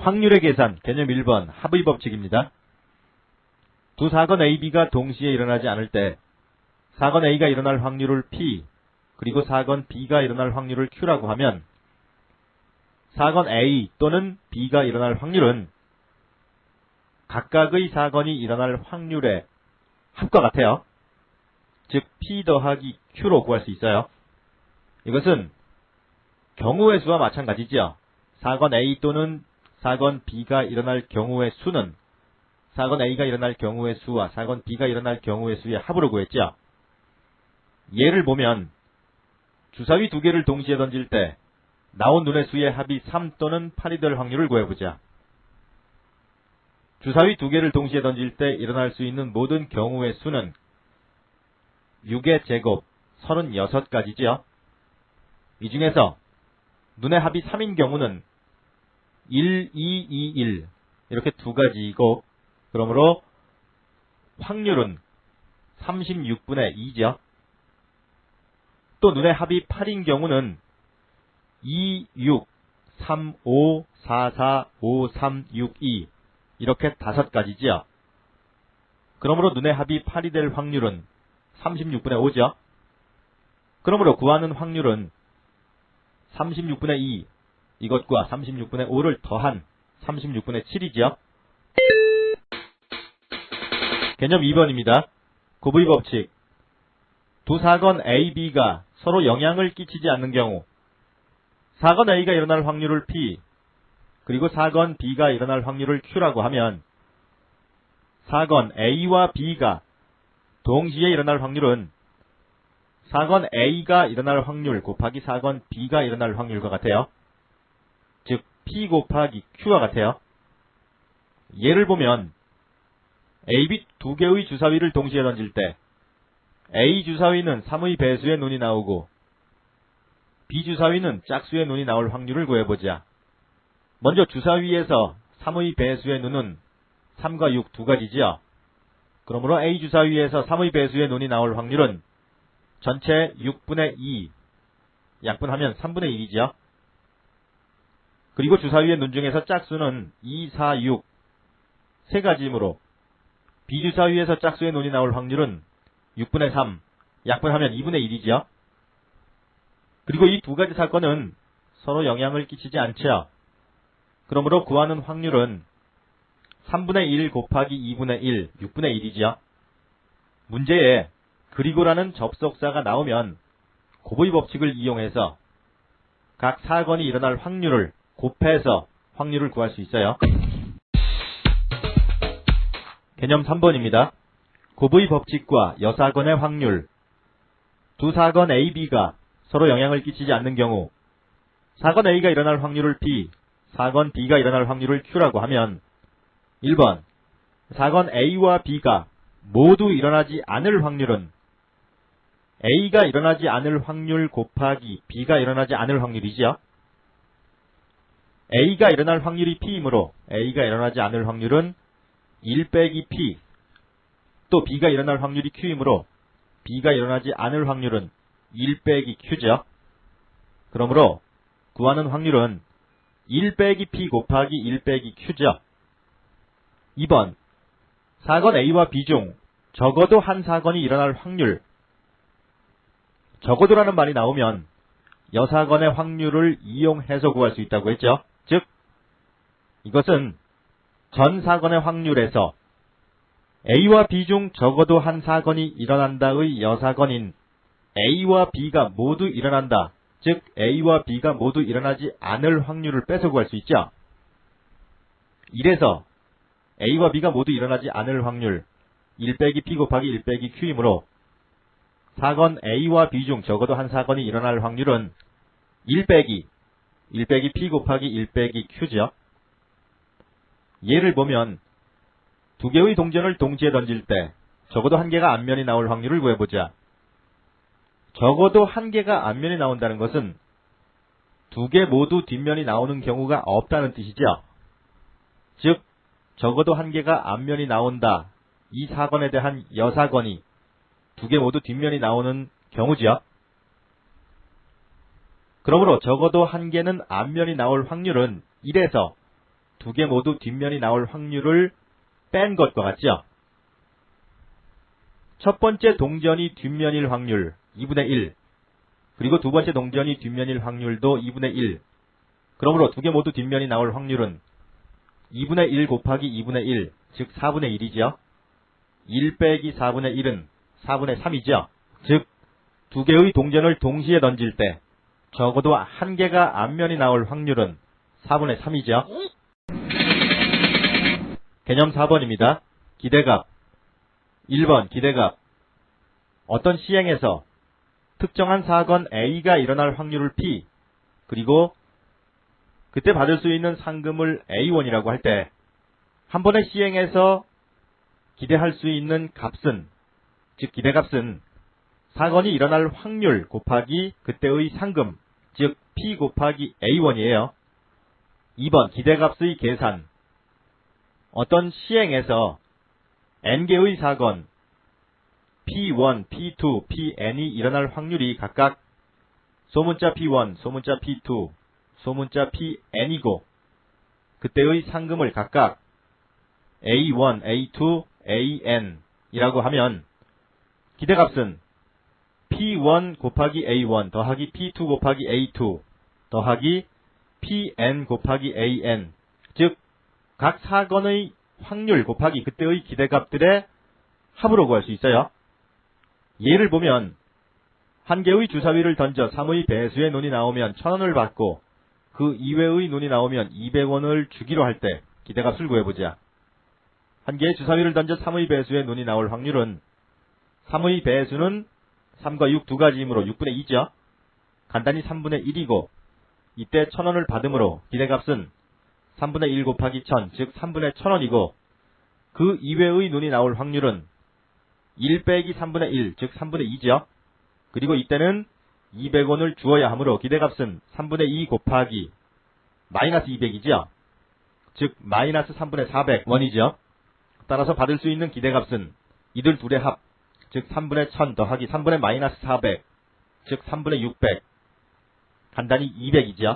확률의 계산, 개념 1번, 합의 법칙입니다. 두 사건 A, B가 동시에 일어나지 않을 때 사건 A가 일어날 확률을 P, 그리고 사건 B가 일어날 확률을 Q라고 하면 사건 A 또는 B가 일어날 확률은 각각의 사건이 일어날 확률의 합과 같아요. 즉 P 더하기 Q로 구할 수 있어요. 이것은 경우의 수와 마찬가지죠. 사건 A 또는 사건 B가 일어날 경우의 수는 사건 A가 일어날 경우의 수와 사건 B가 일어날 경우의 수의 합으로 구했죠. 예를 보면 주사위 두 개를 동시에 던질 때 나온 눈의 수의 합이 3 또는 8이 될 확률을 구해보자. 주사위 두 개를 동시에 던질 때 일어날 수 있는 모든 경우의 수는 6의 제곱 36가지지요. 이 중에서 눈의 합이 3인 경우는 1, 2, 2, 1 이렇게 두 가지이고 그러므로 확률은 36분의 2죠. 또 눈의 합이 8인 경우는 2, 6, 3, 5, 4, 4, 5, 3, 6, 2 이렇게 5가지지요. 그러므로 눈의 합이 8이 될 확률은 36분의 5죠. 그러므로 구하는 확률은 36분의 2 이것과 36분의 5를 더한 36분의 7이죠. 개념 2번입니다. 곱의 법칙. 두 사건 A, B가 서로 영향을 끼치지 않는 경우 사건 A가 일어날 확률을 P, 그리고 사건 B가 일어날 확률을 Q라고 하면 사건 A와 B가 동시에 일어날 확률은 사건 A가 일어날 확률 곱하기 사건 B가 일어날 확률과 같아요. 즉 P 곱하기 Q와 같아요. 예를 보면 A, B 두 개의 주사위를 동시에 던질 때 A 주사위는 3의 배수의 눈이 나오고 B 주사위는 짝수의 눈이 나올 확률을 구해보자. 먼저 주사위에서 3의 배수의 눈은 3과 6 두 가지지요. 그러므로 A 주사위에서 3의 배수의 눈이 나올 확률은 전체 6분의 2, 약분하면 3분의 1이죠. 그리고 주사위의 눈 중에서 짝수는 2, 4, 6 세 가지이므로 B 주사위에서 짝수의 눈이 나올 확률은 6분의 3, 약분하면 2분의 1이죠. 그리고 이 두 가지 사건은 서로 영향을 끼치지 않죠. 그러므로 구하는 확률은 3분의 1 곱하기 2분의 1, 6분의 1이죠. 문제에 그리고라는 접속사가 나오면 곱의 법칙을 이용해서 각 사건이 일어날 확률을 곱해서 확률을 구할 수 있어요. 개념 3번입니다. 곱의 법칙과 여사건의 확률. 두 사건 A, B가 서로 영향을 끼치지 않는 경우 사건 A가 일어날 확률을 P, 사건 B가 일어날 확률을 Q라고 하면 1번 사건 A와 B가 모두 일어나지 않을 확률은 A가 일어나지 않을 확률 곱하기 B가 일어나지 않을 확률이지요. A가 일어날 확률이 P이므로 A가 일어나지 않을 확률은 1 빼기 P, 또 B가 일어날 확률이 Q이므로 B가 일어나지 않을 확률은 1 빼기 Q죠. 그러므로 구하는 확률은 1 빼기 P 곱하기 1 빼기 Q죠. 2번 사건 A와 B 중 적어도 한 사건이 일어날 확률. 적어도라는 말이 나오면 여사건의 확률을 이용해서 구할 수 있다고 했죠. 즉 이것은 전 사건의 확률에서 A와 B 중 적어도 한 사건이 일어난다의 여사건인 A와 B가 모두 일어난다. 즉 A와 B가 모두 일어나지 않을 확률을 빼서 구할 수 있죠. 이래서 A와 B가 모두 일어나지 않을 확률 1 빼기 P 곱하기 1 빼기 Q이므로 사건 A와 B 중 적어도 한 사건이 일어날 확률은 1 빼기 P 곱하기 1 빼기 Q죠. 예를 보면 두 개의 동전을 동시에 던질 때 적어도 한 개가 앞면이 나올 확률을 구해보자. 적어도 한 개가 앞면이 나온다는 것은 두 개 모두 뒷면이 나오는 경우가 없다는 뜻이죠. 즉 적어도 한 개가 앞면이 나온다. 이 사건에 대한 여사건이 두 개 모두 뒷면이 나오는 경우지요. 그러므로 적어도 한 개는 앞면이 나올 확률은 1에서 두 개 모두 뒷면이 나올 확률을 뺀 것과 같죠? 첫 번째 동전이 뒷면일 확률 2분의 1, 그리고 두 번째 동전이 뒷면일 확률도 2분의 1. 그러므로 두 개 모두 뒷면이 나올 확률은 2분의 1 곱하기 2분의 1, 즉 4분의 1이죠. 1 빼기 4분의 1은 4분의 3이죠. 즉, 두 개의 동전을 동시에 던질 때 적어도 한 개가 앞면이 나올 확률은 4분의 3이죠. 개념 4번입니다. 기대값. 1번 기대값. 어떤 시행에서 특정한 사건 A가 일어날 확률을 P, 그리고 그때 받을 수 있는 상금을 A1이라고 할 때 한 번의 시행에서 기대할 수 있는 값은, 즉 기대값은 사건이 일어날 확률 곱하기 그때의 상금, 즉 P 곱하기 A1이에요. 2번 기대값의 계산. 어떤 시행에서 N개의 사건 P1, P2, Pn이 일어날 확률이 각각 소문자 P1, 소문자 P2, 소문자 Pn이고 그때의 상금을 각각 A1, A2, An이라고 하면 기대값은 P1 곱하기 A1 더하기 P2 곱하기 A2 더하기 Pn 곱하기 An, 즉 각 사건의 확률 곱하기 그때의 기대값들의 합으로 구할 수 있어요. 예를 보면 한 개의 주사위를 던져 3의 배수의 눈이 나오면 1000원을 받고 그 이외의 눈이 나오면 200원을 주기로 할 때 기대값을 구해보자. 한 개의 주사위를 던져 3의 배수의 눈이 나올 확률은 3의 배수는 3과 6 두 가지이므로 6분의 2죠. 간단히 3분의 1이고 이때 1000원을 받음으로 기대값은 3분의 1 곱하기 1000, 즉 3분의 1000원이고 그 이외의 눈이 나올 확률은 1 빼기 3분의 1, 즉 3분의 2죠. 그리고 이때는 200원을 주어야 하므로 기대값은 3분의 2 곱하기 마이너스 200이죠. 즉 마이너스 3분의 400원이죠. 따라서 받을 수 있는 기대값은 이들 둘의 합, 즉 3분의 1000 더하기 3분의 마이너스 400, 즉 3분의 600, 간단히 200이죠.